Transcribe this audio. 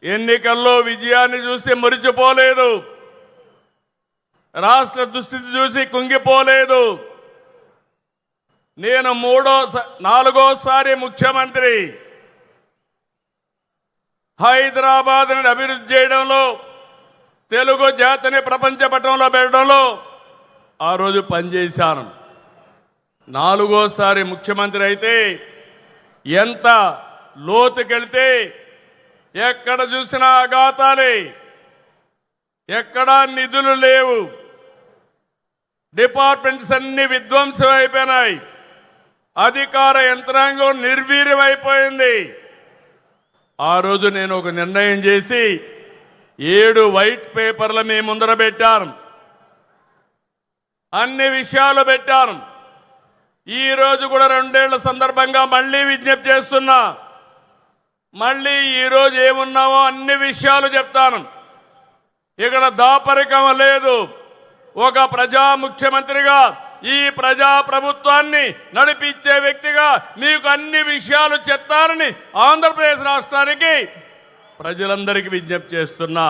ఎన్నికల్లో విజయాన్ని చూసి మురిచిపోలేదు, రాష్ట్ర దుస్థితి చూసి కుంగిపోలేదు. నేను నాలుగోసారి ముఖ్యమంత్రి. హైదరాబాద్ని అభివృద్ధి చేయడంలో, తెలుగు జాతిని ప్రపంచ పటంలో పెట్టడంలో ఆ రోజు పనిచేశాను. నాలుగోసారి ముఖ్యమంత్రి అయితే ఎంత లోతుకెళ్తే ఎక్కడ చూసినా అఘాతాలే, ఎక్కడా నిధులు లేవు, డిపార్ట్మెంట్స్ అన్ని విధ్వంసం అయిపోయినాయి, అధికార యంత్రాంగం నిర్వీర్యమైపోయింది. ఆ రోజు నేను ఒక నిర్ణయం చేసి 7 వైట్ పేపర్లు మీ ముందర పెట్టాను, అన్ని విషయాలు పెట్టాను. ఈ రోజు కూడా 2 ఏళ్ల సందర్భంగా మళ్ళీ విజ్ఞప్తి చేస్తున్నా, మళ్ళీ ఈరోజు ఏమున్నావో అన్ని విషయాలు చెప్తాను. ఇక్కడ దాపరికం లేదు. ఒక ప్రజా ముఖ్యమంత్రిగా, ఈ ప్రజా ప్రభుత్వాన్ని నడిపించే వ్యక్తిగా మీకు అన్ని విషయాలు చెప్తానని ఆంధ్రప్రదేశ్ రాష్ట్రానికి ప్రజలందరికీ విజ్ఞప్తి చేస్తున్నా.